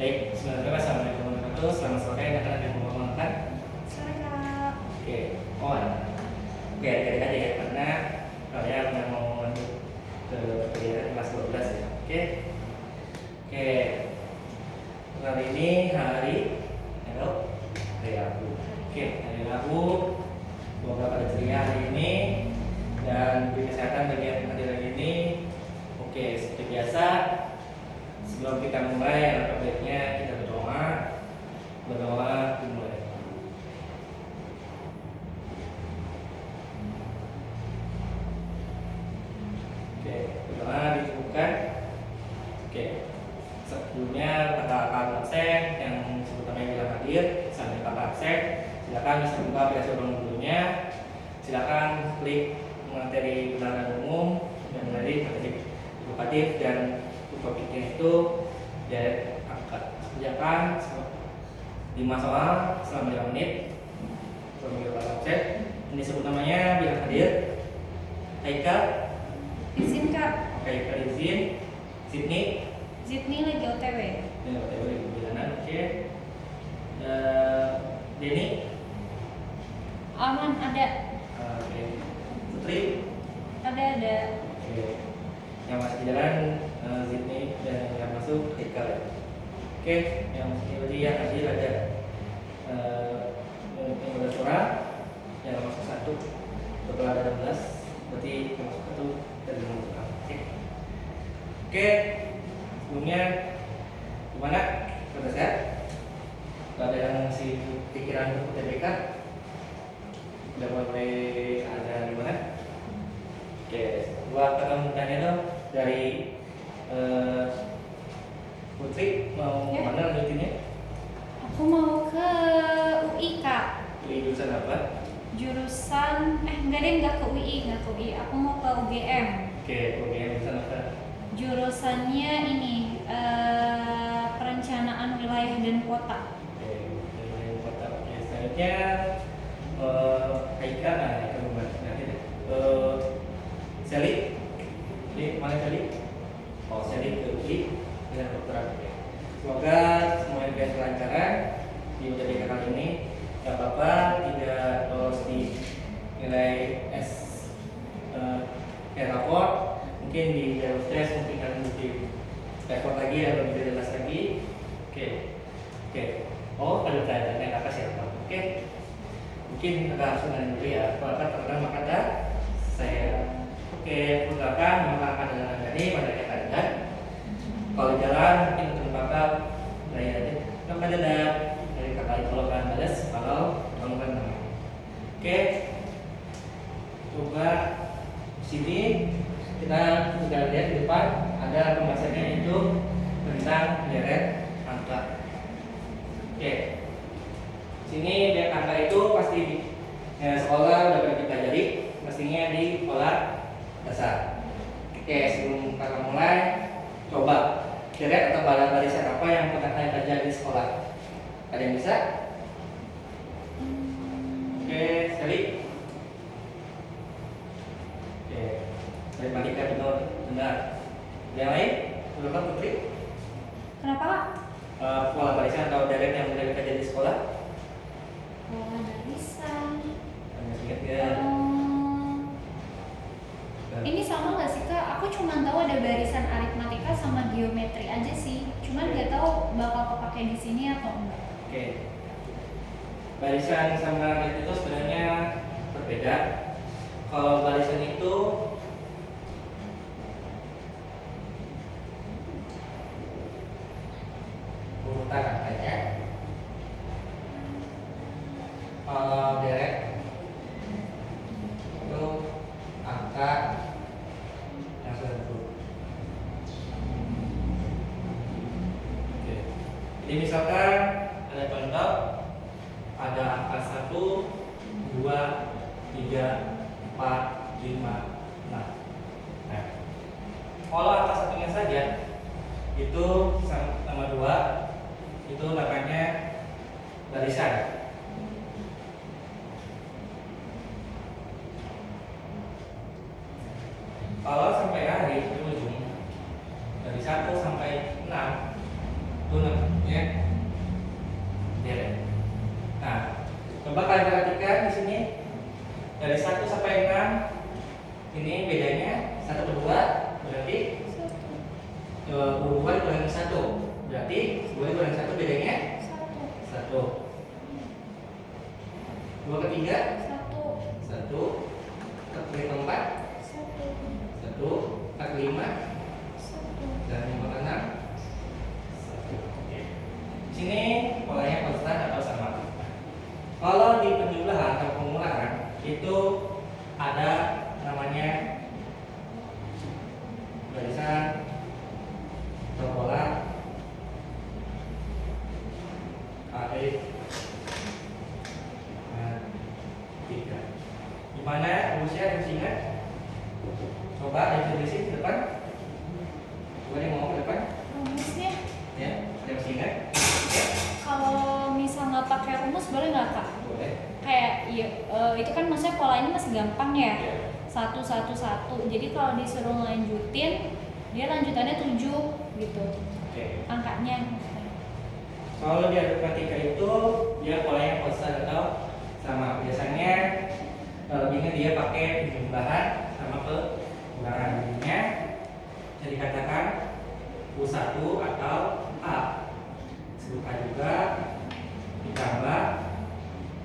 Baik, bismillahirrahmanirrahim. Assalamualaikum warahmatullahi wabarakatuh. Selamat sore, anak-anak yang mau makan. Sore Kak. Oke, oke, adik-adik aja ya, karena kalian yang mau lanjut ke pelajaran kelas 12 ya. Oke. Kali ini hari Rabu. Oke, hari Rabu. Semoga pada ceria hari ini dan beri kesehatan bagi yang hadir hari ini. Oke, seperti biasa. Sebelum kita mulai, alangkah baiknya kita berdoa dimulai. Oke, berdoa dicukupkan. Oke, sebelumnya kakak-kakak absen yang sebutnya bilang hadir, sambil kakak absen, silakan bisa buka aplikasi ruang gurunya. Silakan klik materi pelajaran umum dan materi edukatif dan topiknya itu dari kerjakan 5 soal selama 5 menit. Kalau absen, ini sebut namanya bilang hadir. Haikal, Izin Kak. oke, Haikal izin. Sydney, Lagi OTW. ini OTW di perjalanan, oke. Denny, Aman ada. oke. Putri, Ada. oke. Yang masih di jalan, Sydney, dan yang masuk Haikal ya. Oke, yang masih yang hadir ada yang udah suara, yang masuk 1 total ada 16, berarti yang masuk 1 dari nomor 1. Oke, sebelumnya gimana? Sudah sehat? Gak ada yang masih pikiran untuk UTBK? Udah mulai ada gimana? Oke, gua akan tanya dong dari Putri mau Ya. mana lanjutinnya? Aku mau ke UI Kak. Pilih jurusan apa? Jurusan enggak ke UI. Aku mau ke UGM. Oke, kemudian jurusan apa? Jurusannya ini perencanaan wilayah dan kota. Oke, dari kota. Oke, selanjutnya Haika, Haika bukan nanti deh. Sally, ini mana Sally? Oh, Sally ke UI dengan dokteran. Oke. Semoga semuanya bisa kelancaran di UTBK kali ini. Gak apa-apa, tidak lolos di nilai raport. Mungkin di jalur tes mungkin akan di report lagi atau lebih jelas lagi. Oke. Oh, ada tanya kakak siapa? Oke. Mungkin kakak langsung nanya dulu ya. Kakak terkenal maka ada saya. Oke, perkenalkan nama kakak adalah Dhani, pada kakak dan kalau jalan mungkin untuk kakak dari aja. Kakak ada dari kakak itu kalau kalian balas kalau kamu kan nama. Oke. Coba sini kita sudah lihat di depan ada pembahasannya itu tentang deret angka. Oke, sini deret angka itu pasti di sekolah udah pernah kita pelajari, pastinya di sekolah dasar. Oke, sebelum kita mulai, coba deret atau barisan apa yang pernah kalian pelajari di sekolah? Ada yang bisa? Oke, sekali. Oke. Dari Malika benar. Yang lain? Belum Putri? Kenapa Kak? Pola barisan atau deret yang sudah kita jadi di sekolah? Pola barisan. Ingat ya? Ini sama nggak sih Kak? Aku cuma tahu ada barisan aritmatika sama geometri aja sih. Cuman nggak tahu bakal kepake di sini atau enggak. Oke. Barisan sama deret itu sebenarnya berbeda. Kalau barisan itu urutan angkanya. Kalau deret itu angka yang sudah duduk. Oke. Jadi misalkan ada contoh ada angka 1, 2, 3, 4, 5, 6. Nah, kalau angka satunya saja itu sama 2 itu namanya barisan. Kalau sampai akhir di ujung dari 1 sampai 6 Itu namanya deret. Nah, coba kalian perhatikan di sini dari 1 sampai 6 ini bedanya 1 ke 2 berarti 2 dikurangi 1 berarti 2 dikurangi 1 bedanya 1. 2 ke 3 1 ke 4 1 ke 5 dan yang ke 6 1. Oke. Di sini polanya konstan atau sama. Kalau di penjumlahan atau pengulangan itu ada namanya barisan atau pola alif tiga. Gimana rumusnya yang masih ingat? Coba ditulisin ke depan. Coba yang mau ke depan. Rumusnya Ya, ada yang masih ingat? Ya, kalau misal nggak pakai rumus boleh nggak kak? boleh. Kayak iya, itu kan maksudnya polanya masih gampang ya. Ya. 1 1 1. Jadi kalau disuruh lanjutin dia lanjutannya 7 gitu. Oke. Angkanya. Kalau di aritmatika itu dia polanya konstan atau sama. Biasanya lebihnya dia pakai penjumlahan sama pengulangan. Jadinya bisa dikatakan U1 atau A. Disebut A juga ditambah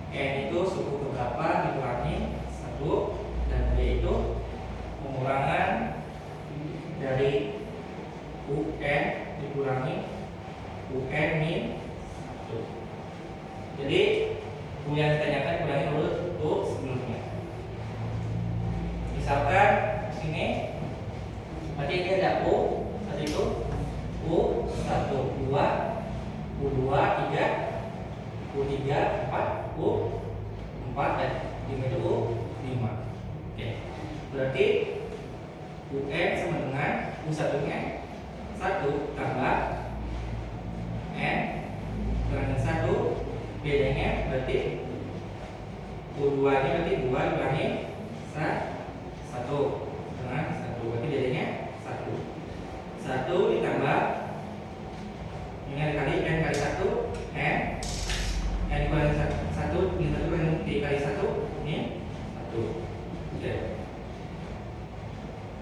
N itu suku keberapa dikurangi 1 dan B itu pengulangan dari UN dikurangi UN min 1. Jadi U yang ditanyakan kurangi dulu U sebelumnya. Misalkan sini berarti ini ada U tadi itu U1 2 U2 3 U3 4 U4 dan ini itu U5. Oke. Berarti UN sama dengan U1 nya 1 tambah N dengan 1 bedanya berarti U2 nya berarti 2 dikurangi 1 dengan 1 berarti bedanya 1 ditambah ini dikali N kali 1 N dikurangi 1 ini 1 dikali 1 ini 1. Oke.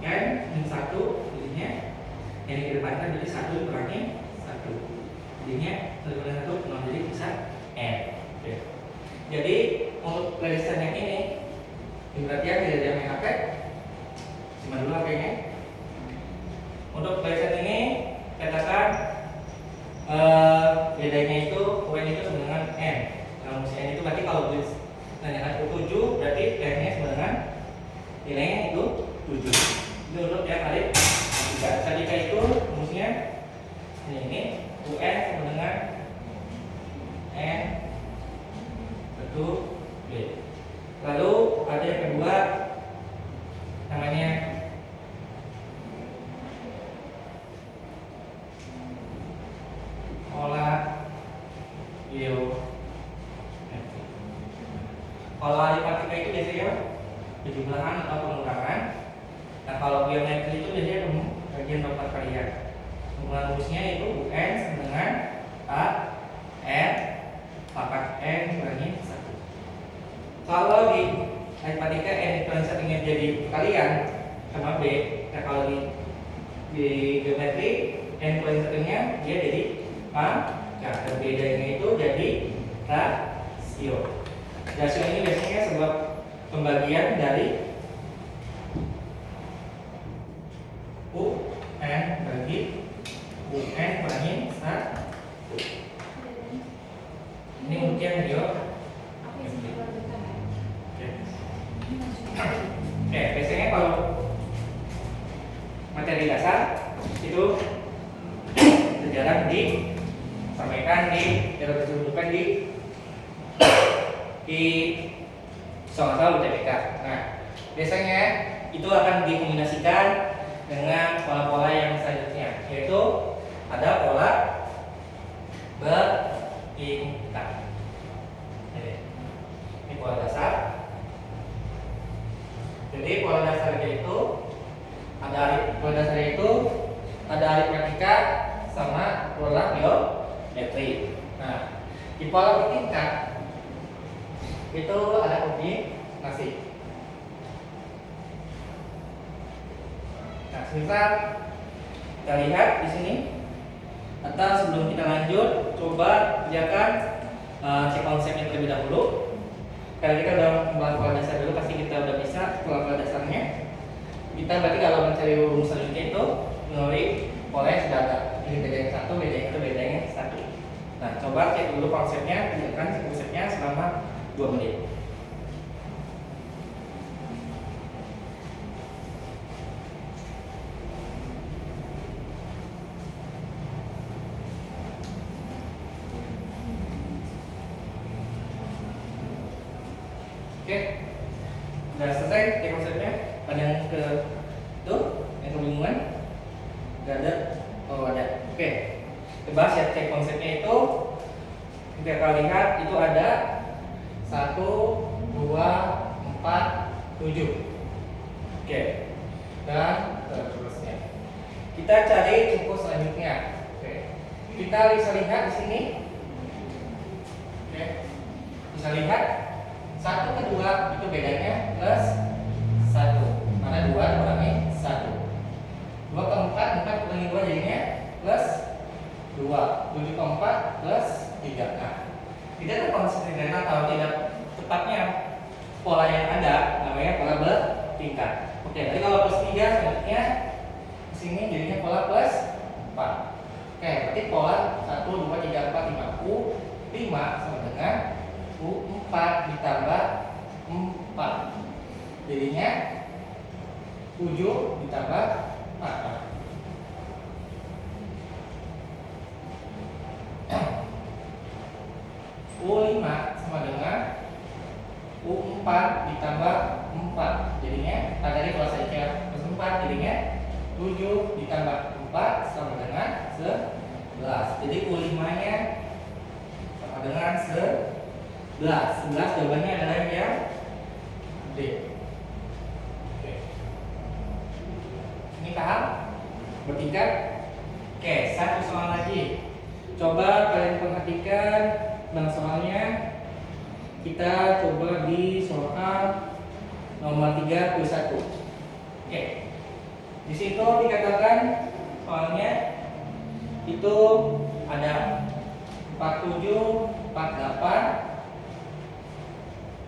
N min 1 jadinya yang dikedepankan jadi 1 dikurangi 1 jadinya 1 dikurangi 1 0 jadi bisa N. Oke. Jadi untuk barisan yang ini berarti tidak ada yang pakai cuma dulu pakainya. Untuk barisan ini katakan bedanya itu UN itu sama dengan N. Kalau misalnya N itu berarti kalau ditanyakan U7 berarti N nya sama dengan nilainya itu 7. Itu untuk yang kali ketika itu rumusnya ini UN sama dengan N 1 B. Lalu ada yang kedua namanya pola geometri. Pola aritmatika itu biasanya penjumlahan atau pengulangan. Nah kalau geometri itu biasanya bagian nomor kalian. Rumusnya itu UN sama dengan A R pangkat N kurangi 1. Kalau di aritmatika N dikurangi 1 nya jadi kalian sama B. Nah kalau di geometri N kurangi 1 nya dia jadi A. Nah dan bedanya itu jadi rasio. Rasio ini biasanya sebuah pembagian dari UN bagi UN kurangi 1. Ini mungkin video. Oke, biasanya kalau materi dasar itu jarang disampaikan disampaikan di soal-soal UTBK. Nah, biasanya itu akan dikombinasikan dengan pola-pola yang selanjutnya, yaitu ada pola bertingkat. Ini pola dasar. Jadi pola dasarnya itu ada aritmatika sama pola geometri. metri. Nah, di pola bertingkat itu ada kombinasi. Nah, sebentar kita lihat di sini. Atau sebelum kita lanjut, coba kerjakan cek konsepnya terlebih dahulu. Karena kita udah membahas pola dasar dulu, pasti kita udah bisa pola dasarnya. Kita berarti kalau mencari rumus selanjutnya itu melalui pola yang sudah ada. Ini beda yang satu, beda yang itu, beda yang satu. Nah, coba cek dulu konsepnya, kerjakan cek konsepnya selama 2 menit. Oke, udah selesai cek konsepnya. Ada yang ke tuh, yang kebingungan? Gak ada? Oh ada. Oke, kita bahas ya cek konsepnya itu. Kita akan lihat itu ada 1, 2, 4, 7. Oke, dan seterusnya. Kita cari cukup selanjutnya. Oke, kita bisa lihat di sini. Oke, bisa lihat 1 ke 2 itu bedanya plus 1. Mana 2 dikurangi 1. 2 ke 4, 4 kurangi 2 jadinya plus 2. 7 ke 4 plus 3. Nah, tidak ada konsep kalau tidak tepatnya pola yang ada namanya pola bertingkat. Oke, jadi kalau plus 3 selanjutnya sini jadinya pola plus 4. Oke, berarti pola 1, 2, 3, 4, 5 U5 sama dengan U4 ditambah 4. Jadinya 7 ditambah 4. U5 sama dengan U4 ditambah 4. Jadinya tadi kalau saya cek plus 4 jadinya 7 ditambah 4 sama dengan 11. Jadi U5 nya sama dengan 11 jawabannya adalah yang D. Oke. Ini paham? Bertingkat? Oke, satu soal lagi. Coba kalian perhatikan bang soalnya. Kita coba di soal nomor 31. Oke. Di situ dikatakan soalnya itu ada 47, 48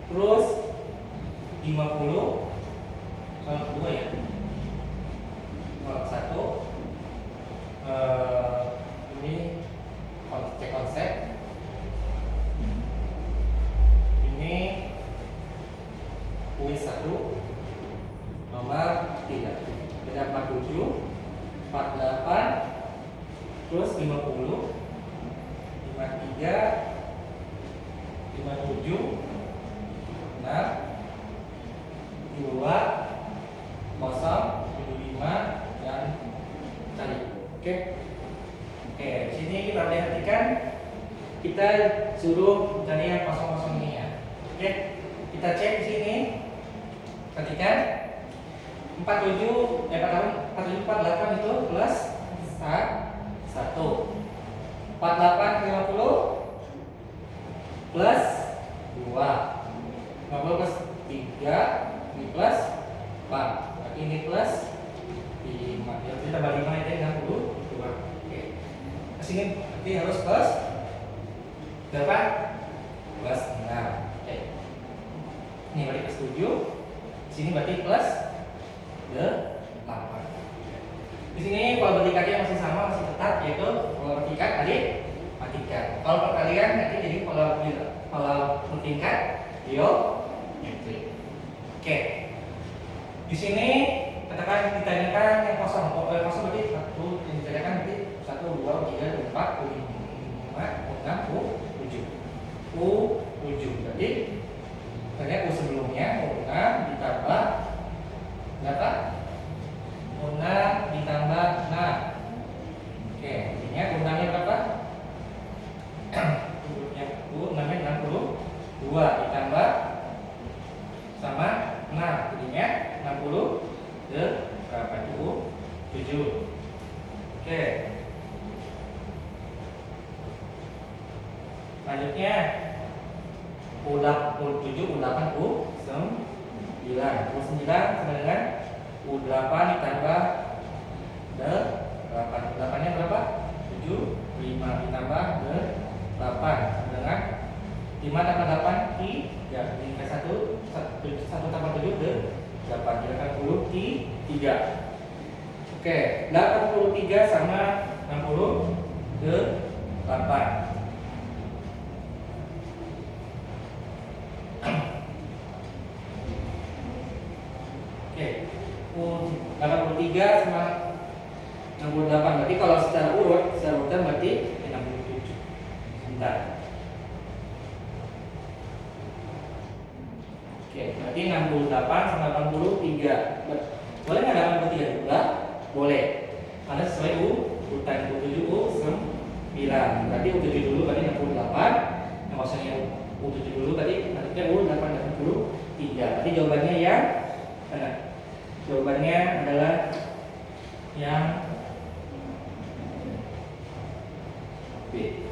terus 50 soal kedua ya. Soal 1 ini cek konsep. Ini kuis 1 nomor 3. Ada 47, 48 terus 50, 53, 57, 6, 2, 0, 75 dan tadi. Oke. Oke, di sini kita perhatikan kita suruh cari yang kosong-kosong ini ya. Oke. Kita cek di sini. Perhatikan 47 48 itu plus 1. 48 ke 50 plus 2. 50 plus 3 ini plus 4. Berarti ini plus 5. Ya, kita tambah 5 itu 62. Oke. Kesini berarti harus plus berapa? Plus 6. Oke. Ini berarti plus 7. Sini berarti plus 8. Di sini pola bertingkatnya masih sama, masih tetap, yaitu pola bertingkat aritmatika. Kalau perkalian nanti jadi pola bertingkat geometri. Oke. Di sini katakan ditanyakan yang kosong. Kosong berarti 1, yang ditanyakan berarti 1, 2, 3, 4, 5, 6, 7. Berarti ternyata U sebelumnya U6 ditambah berapa? U6 ditambah 6. Oke, jadinya U6 nya berapa? U6 nya 62 ditambah sama 6. Jadinya 60 berapa itu? 7. Oke. Selanjutnya U7, U8, U9. U9 sama dengan U8 ditambah 8. U8-nya berapa? 7. 5 ditambah 8 sama dengan 5 tambah 8 3. Ini 1 tambah 7 8. Kita akan 3. Oke, 83 sama 68. Oke, 83 sama 68. Berarti kalau secara urutan berarti 67. Sebentar. Oke, berarti 68 sama 83. Boleh nggak 83 juga? Boleh. Karena sesuai urutan U7 U9. Berarti U7 dulu berarti 68. Yang maksudnya U7 dulu tadi nantinya U8 83. Berarti jawabannya yang mana? Jawabannya adalah yang B.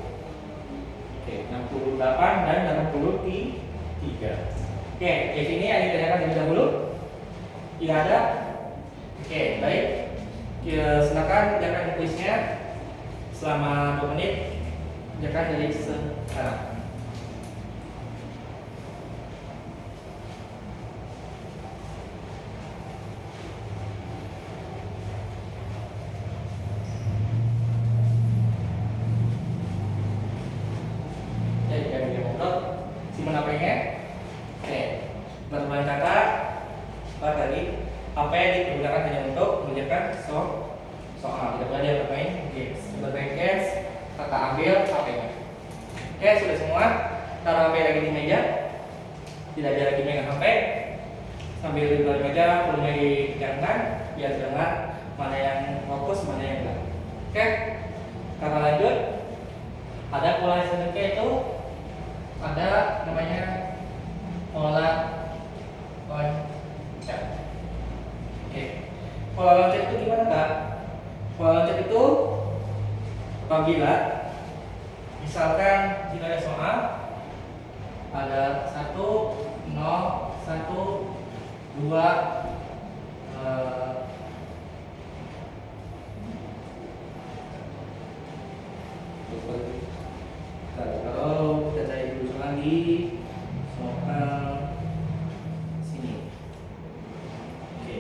Oke, 68 dan 83. Oke, di sini ada ditanyakan terlebih dahulu? Tidak ada? Oke, baik. Silakan kerjakan kuisnya selama 2 menit. Kerjakan dari sekarang. Simpan HP-nya. Oke, berbahan kata apa tadi? HP digunakan hanya untuk mengerjakan soal. Tidak boleh bermain games. Bermain games, kakak ambil HP-nya. Oke, sudah semua. Taruh HP lagi di meja. Tidak ada lagi megang HP. Sambil di bawah meja, volume dikencangkan biar dengar mana yang fokus, mana yang enggak. Oke, kakak lanjut. Ada pola selanjutnya itu ada namanya pola loncat. Oke, pola loncat itu gimana kak? Pola loncat itu apabila misalkan jika ada soal ada 1, 0, 1, 2 kalau kita cari dulu lagi soal sini. Oke.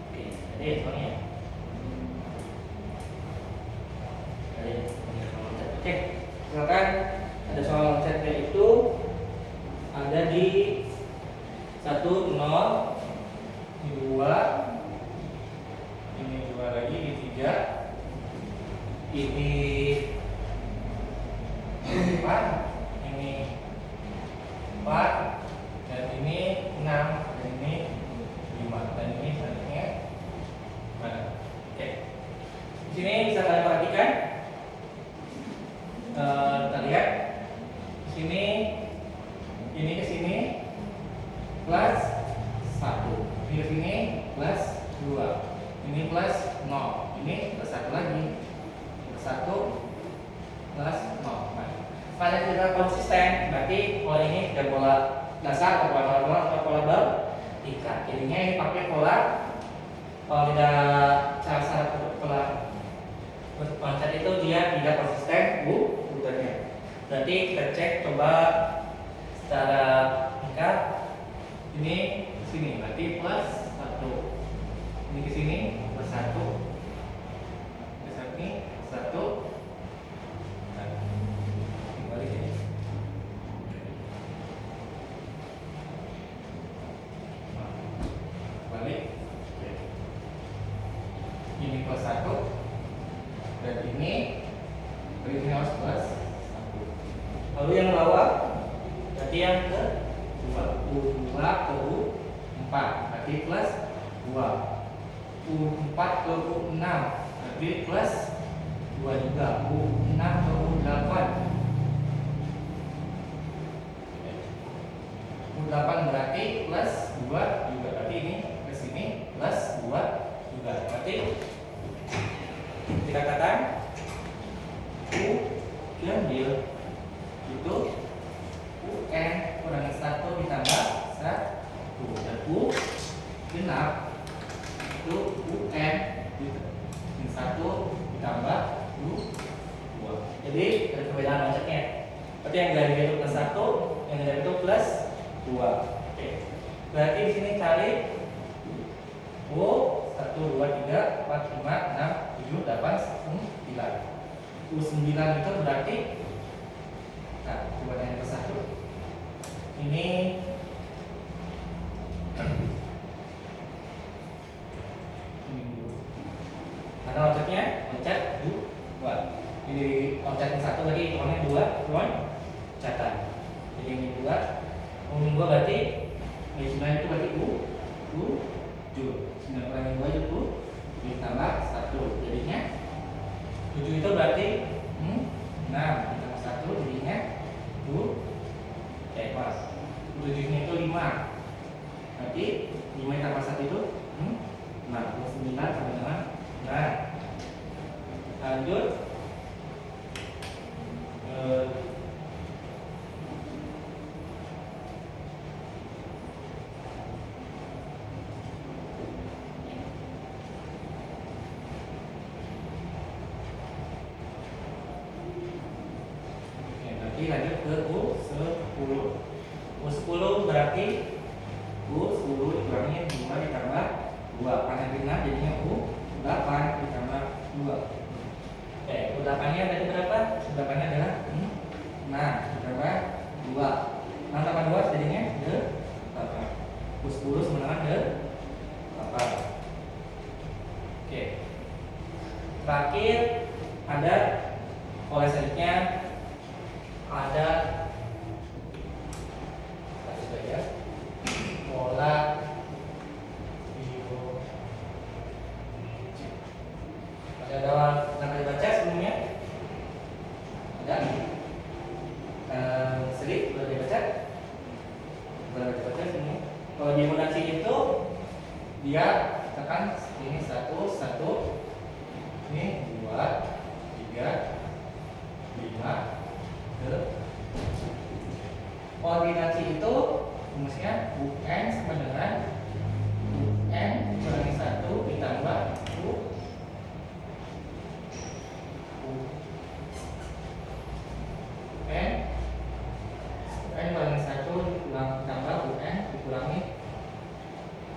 Oke, ada soalnya. Oke, misalkan ada soal loncatnya itu ada di 1, 0, 2, ini 2 lagi, ini 3, ini 4, ini 4, dan ini 6, dan ini 5, dan ini selanjutnya mana? Oke, di sini bisa kalian perhatikan. Kita lihat di sini, ini ke sini plus 1, ini ke sini plus 2, ini plus 0, ini plus 1 lagi, plus 1 plus 0. Pada tidak konsisten, berarti pola ini tidak pola dasar atau pola normal atau pola bertingkat. Jadinya ini pakai pola, kalau tidak cara pola loncat itu dia tidak konsisten urutannya. Berarti kita cek coba secara tingkat. Ini ke sini berarti plus 1. Ini ke sini plus 1. Ke sini 1. Nah, balik ini. Balik. Ini plus 1 dan ini berarti harus plus 1. Lalu yang bawah berarti yang ke U2 ke U4 berarti plus 2, U4 ke U6 berarti plus 2 juga, U6 ke U8 U8 berarti plus 2 juga, berarti ini ke sini plus Oke. Berarti di sini cari U 1 2 3 4 5 6 7 8 9. U9 itu berarti, nah, coba yang ke satu. Ini karena loncat 2. Jadi loncat yang satu lagi hitungannya 2 loncatan. Jadi ini 2. Umum 2 berarti ini 9 itu berarti U 7. 9 kurangi 2 itu ditambah 1. Jadinya 7 itu berarti 6 ditambah 1 jadinya pas. 7 nya itu 5. Berarti 5 ditambah 1 itu 6. 9 sama dengan 9. Lanjut. Lanjut ke U10. U10 berarti U10 dikurangin 5 ditambah 2. Karena 6 jadinya U8 ditambah 2. Oke, U8 nya tadi berapa? U8 nya adalah 6 ditambah 2. 6 tambah 2 jadinya 8. U10 sama dengan 8. Oke. Terakhir ada pola selanjutnya, ada pola ada nama dibaca sebelumnya, ada sedikit boleh dibaca sebelumnya. Kalau di Fibonacci itu dia tekan ini 1 1, ini 2 3 5. Koordinasi itu rumusnya UN sama dengan UN kurangi 1 ditambah UN kurangi 1 ditambah UN dikurangi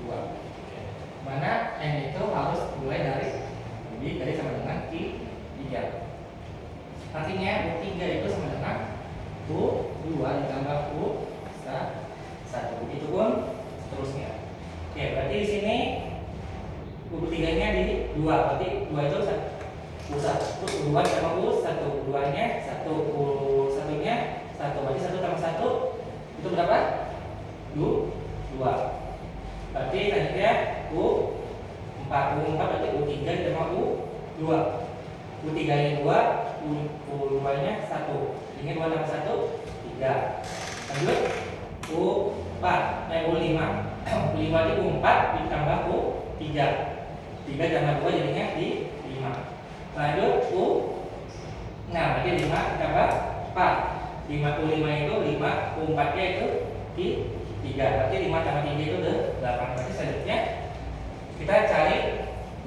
2. Mana N itu harus mulai dari lebih dari sama dengan 3. Artinya U3 itu sama dengan U2 ditambah U1. Itu pun seterusnya. Oke, berarti di sini U3 nya di 2. Berarti 2 itu U1. Terus U2 ditambah U1. U2 nya 1. U1 nya 1. Berarti 1 tambah 1 itu berapa? U2. Berarti selanjutnya U4. U4 berarti U3 ditambah U2. U3 nya 2. U2 nya 1. Ini 2 tambah 1 3. Lanjut U4 U5. U5 itu U4 ditambah U3. 3 tambah 2 jadinya di 5. Lanjut U6 berarti 5 ditambah 4. 5 U5 itu 5, U4 nya itu di 3. Berarti 5 tambah 3 itu 8. Berarti selanjutnya kita cari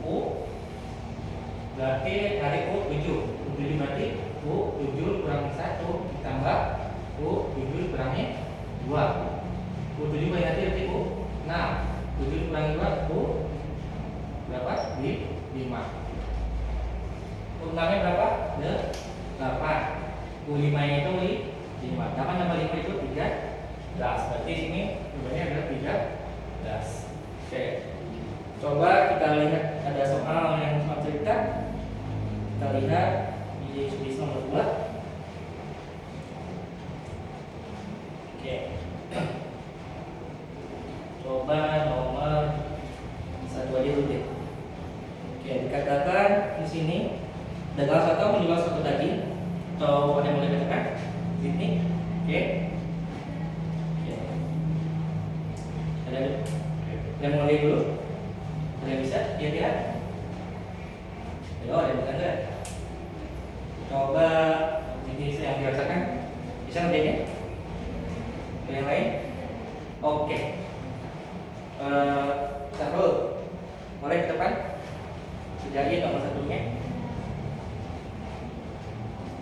U. Berarti cari U7. U7 berarti U7 kurangi 1 ditambah U7 kurangi 2. U7 berarti U6. 7 kurangi 2 U berapa? Di 5. U6 nya berapa? 8. U5 nya itu 5. 8 tambah 5 itu 13. Berarti sini jawabannya adalah 13. Oke. Coba kita lihat ada soal yang cuma cerita. Kita lihat di studi nomor 2. Oke. Coba nomor 1 aja dulu deh. Oke, dikatakan di sini dalam satu menjual satu daging, atau ada yang boleh katakan di sini. Oke. Ada yang mulai dulu. Ada yang bisa kira-kira? Ada yang bukan enggak? Coba ini yang dirasakan bisa ngerjainnya? Ada yang lain? Oke. Satu, mulai ke depan. Jadi nomor satunya.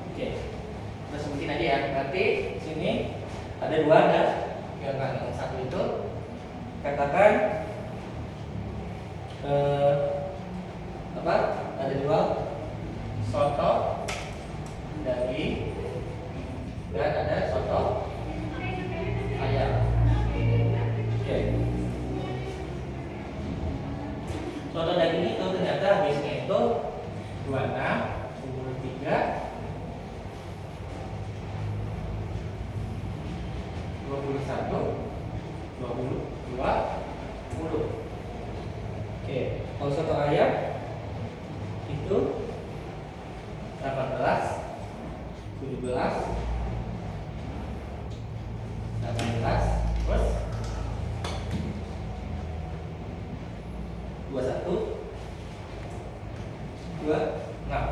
Oke. Kita sebutin aja ya. Berarti sini ada 2 ada tinggalkan yang satu itu. Katakan apa? Ada dua, soto daging dan ada soto ayam. Oke. Soto daging itu ternyata habisnya itu 26, 23, 21, 22, 10. Oke, kalau soto ayam itu 18, 17, 18, terus 21, 26.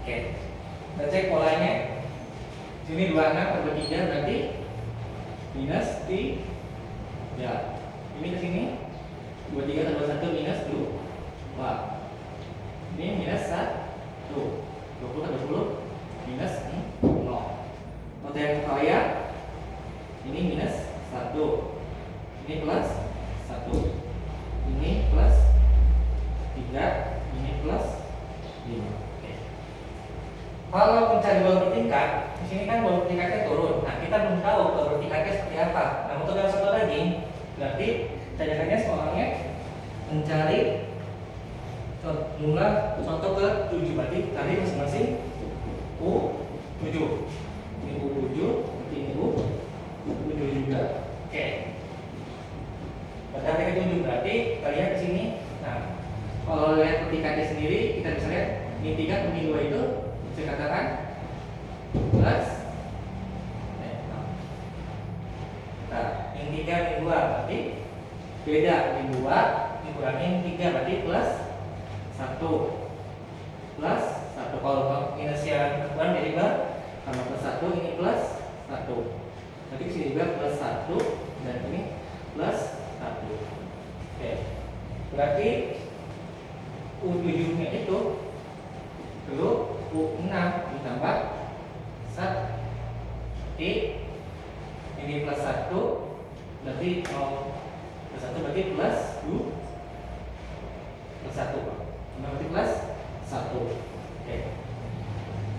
Oke, kita cek polanya. Sini 26 per 3 berarti minus 3. Ini ke sini 23 tambah 1 minus 2. Wah. Ini minus 1. 20 tambah 10 minus 0. Nota yang kaya ini minus 1. Ini plus 1. Ini plus 3. Ini plus 5. Oke. Kalau mencari bau bertingkat, di sini kan bau bertingkatnya turun. Nah, kita belum tahu bau bertingkatnya seperti apa. Nah, untuk yang soto daging, berarti cadangannya soalnya mencari jumlah soto ke 7, berarti tadi masing-masing U7. Ini U7, berarti ini U7 juga. Oke. Pada ke 7 berarti kita lihat di sini. Nah, kalau lihat bertingkatnya sendiri, kita bisa lihat ini 3 ke 2 itu saya katakan plus. Nah, ini 3 ini 2 berarti beda, ini 2 dikurangin 3 berarti plus 1. Plus 1. Kalau minus yang keluar jadi bar, kalau plus 1 ini plus 1. Nanti sini juga plus 1 dan ini plus 1. Oke. Berarti U7 nya itu dulu U6 ditambah 1. Ini plus 1 berarti plus 1 berarti plus 2 plus 1 berarti plus 1. Oke.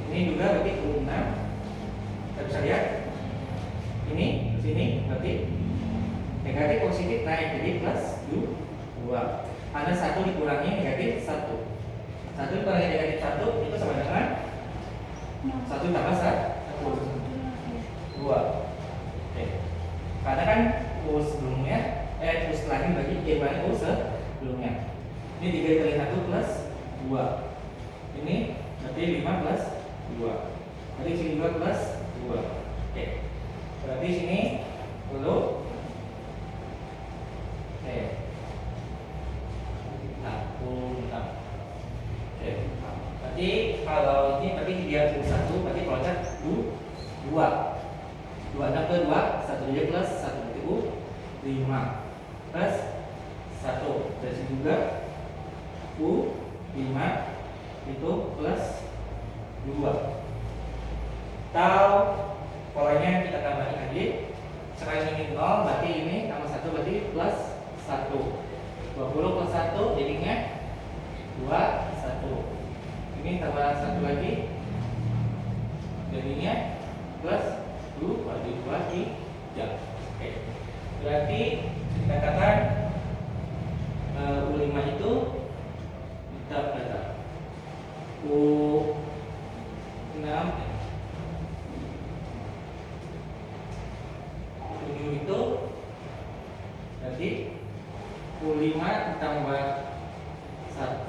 Ini juga berarti U6. Kita bisa lihat ini ke sini berarti negatif positif naik jadi plus 2. Ada 1 dikurangi negatif 1. 1 dikurangi negatif 1 itu sama dengan 1 tambah 1. 2. Oke. Karena kan U sebelumnya U setelahnya bagi bagi U sebelumnya. Ini 3 kali 1 plus 2. Ini berarti 5 plus 2. Berarti sini 2 plus 2. Oke. Berarti sini dulu. Oke. Nah, U6. Oke. Berarti kalau ini berarti dia U1 berarti kalau cat U2. 26 ke 2, 1 aja plus 1 berarti U5 plus 1. Dari sini juga U5 itu plus 2. Atau polanya kita tambahin lagi. Selain ini 0 berarti ini tambah 1 berarti plus 1. 20 plus 1 jadinya 21. Ini tambah 1 lagi jadinya plus 2 berarti 2, 3. Oke. Berarti dikatakan U5 itu kita berapa? U6 7 itu berarti U5 ditambah 1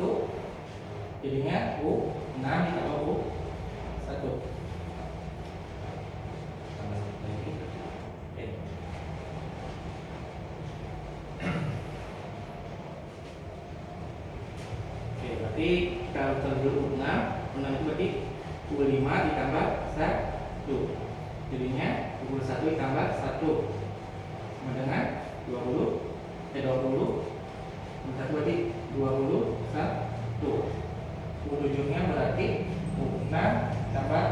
jadinya U6 ditambah U1. Berarti kalau terjun 6 itu berarti 25 ditambah 1 jadinya 21 ditambah 1 sama dengan 20 21 berarti 21. U7 nya berarti 6 tambah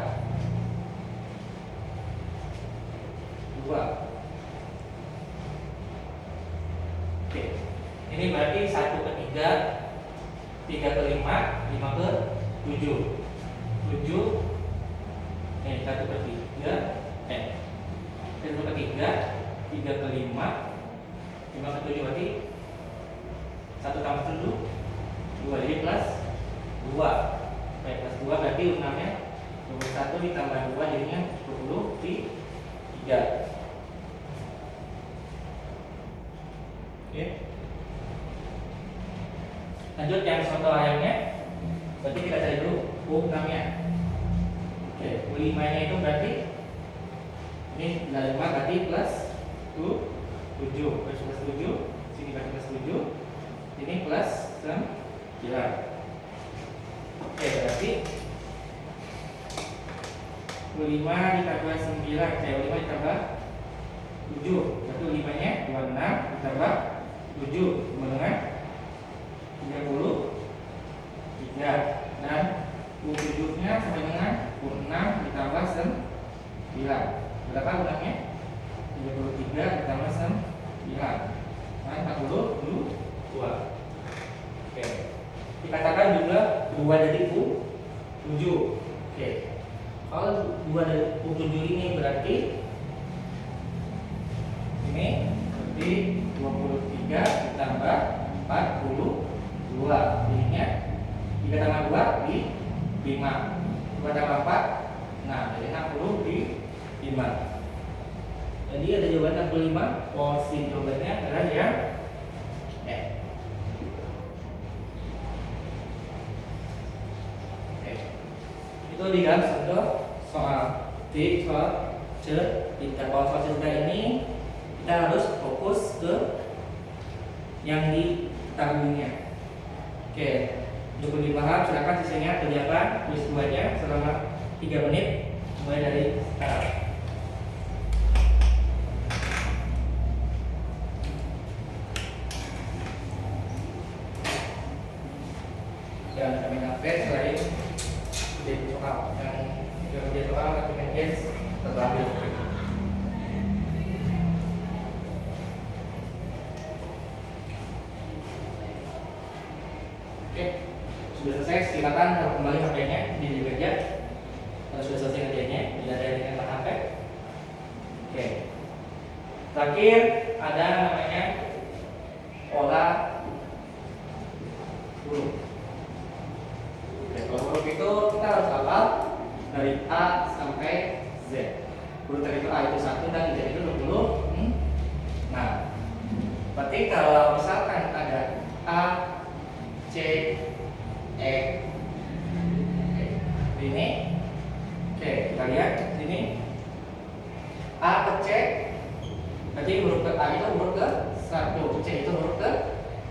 2 Oke, ini berarti 1 per 3, 3 per 5, 5 per 7. 7, 1 per 3, 1 per 3, 3 per 5, 5 per 7 berarti 1 tambah 7, 2, jadi plus 2. Baik, plus 2 berarti urutannya 21 ditambah 2 jadinya 23. Oke. Lanjut yang contoh ayamnya. Berarti kita cari dulu U6-nya. Oke, U5-nya itu berarti ini 5 berarti plus 7. Plus 7. Sini berarti plus 7. Ini plus 9. Oke, berarti U5 ditambah 9, U5 ditambah 7. Berarti U5-nya 26 ditambah 7 sama dengan 33. Dan U7-nya sama dengan U6 ditambah 9. Berapa U6-nya? 33 ditambah 9. Nah, 42. Oke. Dikatakan juga 2 dari U7. Oke. Kalau 2 dari U7 ini berarti ini berarti 23 ditambah 42. Jadinya 3 tambah 2 di 5. 2 tambah 4, nah jadi 65. Jadi ada jawaban 65. Porsi jawabannya adalah yang E. Oke. Itu di dalam contoh soal D, soal C. Kalau soal cerita ini kita harus fokus ke yang diketahuinya. Oke, untuk lebih paham silakan sisanya kerjakan tulis 2-nya selama 3 menit mulai dari sekarang. Dan kami update selain update soal yang update soal kami terlebih. Oke, sudah selesai. Silakan kembali HP-nya di meja. Kalau sudah selesai kerjanya, tidak ada yang ingin HP. Oke. Terakhir ada namanya pola huruf. Oke, pola huruf itu kita harus hafal dari A sampai Z. Huruf dari itu A itu 1 dan Z itu 20. Nah, berarti kalau misalkan ada A, C, E, ini, oke, kita lihat sini A ke C, berarti huruf ke A itu huruf ke 1, C itu huruf ke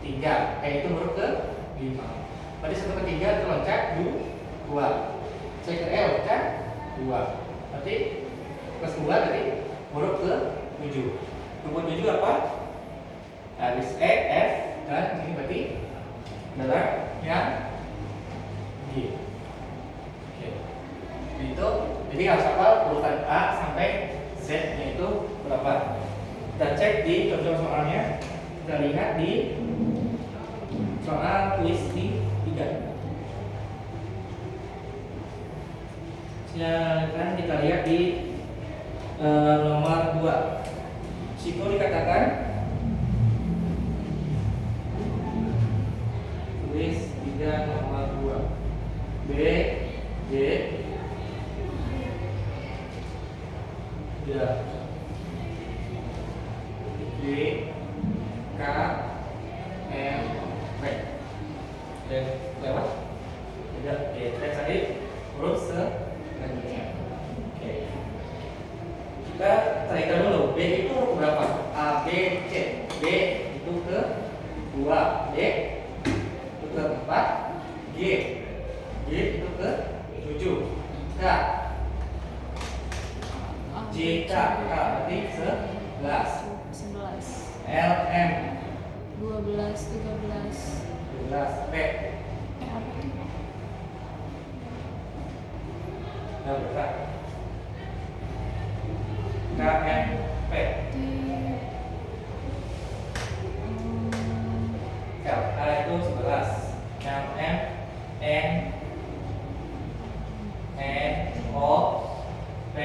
3, E itu huruf ke 5. Berarti 1 ke 3 itu loncat 2, C ke E loncat 2. Berarti plus 2 berarti huruf ke 7. Huruf 7 apa? Habis E, F, dan ini berarti adalah yang G. Oke. Itu jadi harus hafal urutan A sampai Z nya itu berapa. Kita cek di contoh soalnya. Kita lihat di soal tulis di 3. Silakan kita lihat di nomor 2. Situ dikatakan tulis 3 nomor 2 B, J, ya, G, K, M, P. Dan lewat tidak tes tadi huruf selanjutnya. Oke, kita carikan dulu B itu huruf berapa? A, B, C. B itu ke 2, D itu ke 4, G itu ke 7, K J, K berarti 11, L, M 12, 13. 12, P Apa tuh? berapa? K, M, P Misal A itu 11, M, N, O, P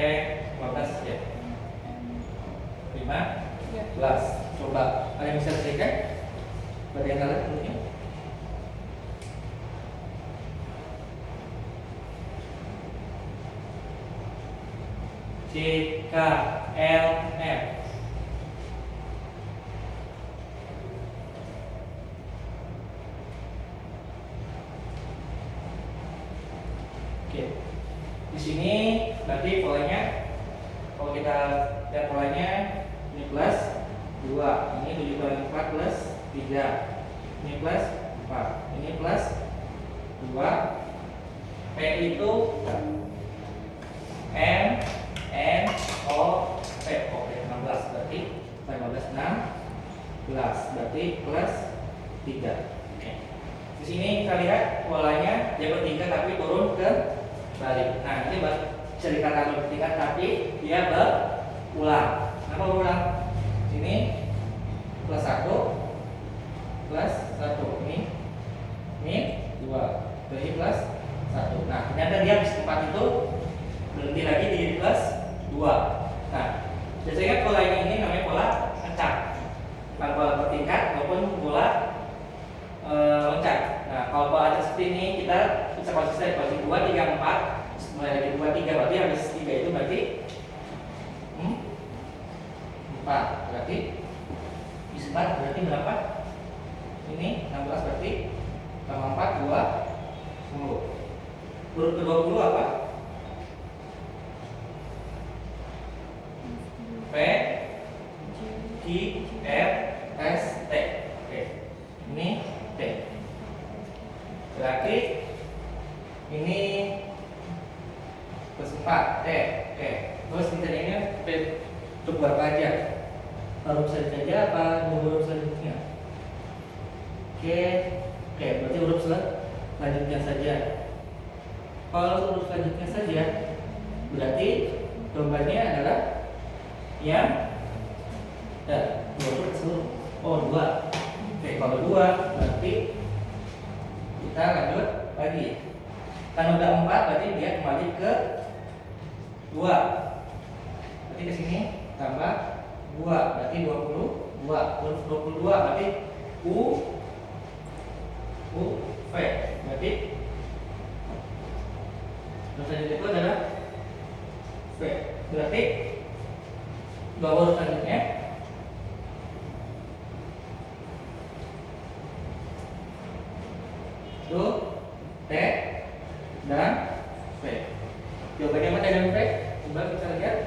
15 ya. 15. Coba ada yang bisa selesaikan? Pada yang kalian menurutnya? C, K, L, M. Oke. Di sini berarti polanya, kalau kita lihat polanya, ini plus 2, ini 7 kali 4 plus 3, ini plus 4, ini plus 2. P itu M, N, O, P. Oke, 16 berarti 15, 16 berarti plus 3. Oke. Di sini kita lihat polanya dia bertingkat tapi turun ke balik. Nah, ini bisa dikatakan bertingkat tapi dia berulang. Kenapa berulang? Sini plus 1 plus 1, ini 2, jadi plus 1. Nah, ternyata dia habis 4 itu berhenti lagi di plus 2. Nah, biasanya pola ini namanya pola acak, bukan pola bertingkat maupun pola loncat. Nah, kalau pola acak seperti ini kita bisa konsisten posisi 2, 3, 4, mulai lagi 2, 3, berarti habis 3 itu berarti 4, berarti habis 4 berarti berapa? Ini 16 berarti tambah 4, 2, 10. Huruf ke-20 apa? P, Q, R, S, T. Oke. Ini T. Berarti ini plus 4 T. Oke. Terus ini P untuk berapa aja? Huruf saja apa huruf selanjutnya? Oke. Oke, berarti huruf selanjutnya saja. Kalau huruf selanjutnya saja, berarti jawabannya adalah yang oh 2. Oke, kalau 2 berarti kita lanjut lagi. Kan udah 4 berarti dia kembali ke 2. Berarti ke sini tambah 2 berarti 22. Huruf 22 berarti U V. Berarti selanjutnya itu adalah V. Berarti dua huruf selanjutnya itu T dan V. Jawabannya mana T dan V? Coba kita lihat.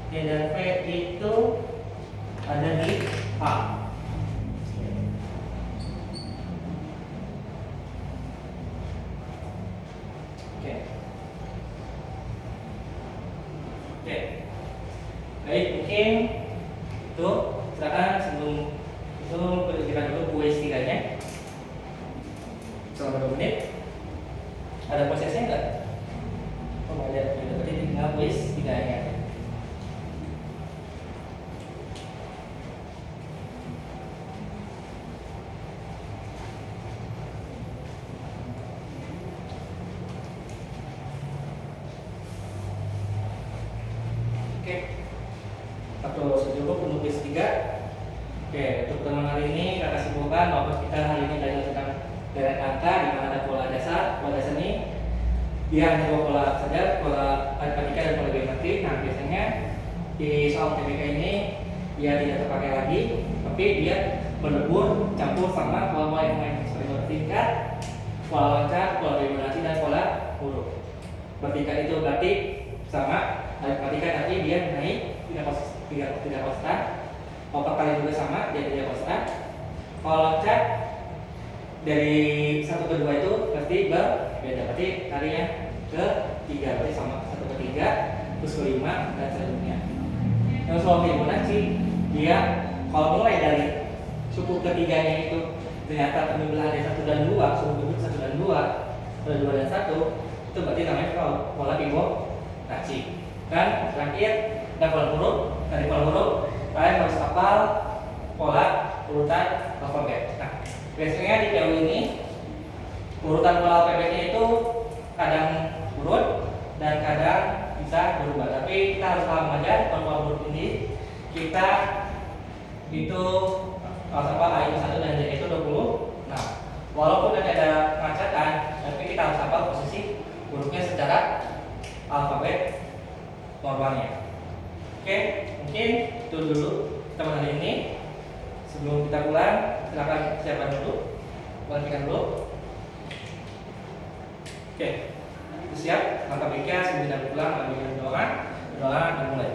T dan V itu ada di A. Oke. Oke. Baik, mungkin itu silakan sebelum itu kita dulu kuis 3-nya selama 2 menit. Ada prosesnya enggak? Oh, ada. Berarti tinggal kuis 3-nya. Oke. Atau sejauh penulis 3. Oke, untuk teman hari ini kakak simpulkan bahwa kita hari ini belajar tentang deret angka di mana ada pola dasar. Pola dasar ini dia hanya 2 pola saja, pola aritmatika dan pola geometri. Nah, biasanya di soal TBK ini dia tidak terpakai lagi, tapi dia berlebur campur sama pola-pola yang lain seperti bertingkat, pola loncat, pola Fibonacci dan pola huruf. Bertingkat itu berarti sama aritmatika tapi dia naik tidak konstan. Kalau kali juga sama, dia tidak konstan. Kalau loncat dari 1 ke 2 itu pasti berbeda. Berarti kalinya ke 3 berarti sama 1 ke 3 terus ke 5 dan selanjutnya. Yang soal Fibonacci dia kalau mulai dari suku ketiganya itu ternyata pembelah ada 1 dan 2, suku bentuk 1 dan 2, ada 2 dan 1, itu berarti namanya pola Fibonacci. Dan terakhir ada pola huruf. Dari pola huruf kalian harus hafal pola urutan alfabet. Nah, biasanya di PU ini urutan pola alfabetnya itu kadang urut dan kadang bisa berubah. Tapi kita harus paham aja kalau urut ini kita itu apa A itu 1 dan Z itu 20. Nah, walaupun ada pengacatan, tapi kita harus hafal posisi hurufnya secara alfabet normalnya. Oke, mungkin itu dulu teman hari ini. Sebelum kita pulang, silakan siapkan dulu, perhatikan dulu. Oke, itu siap. Langkah berikutnya sebelum kita pulang, ambil berdoa dan mulai.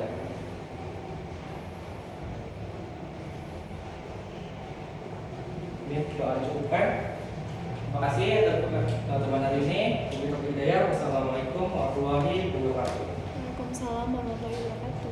Ini doa dicukupkan. Terima kasih atas teman-teman hari ini. Wassalamualaikum warahmatullahi wabarakatuh. Waalaikumsalam warahmatullahi wabarakatuh.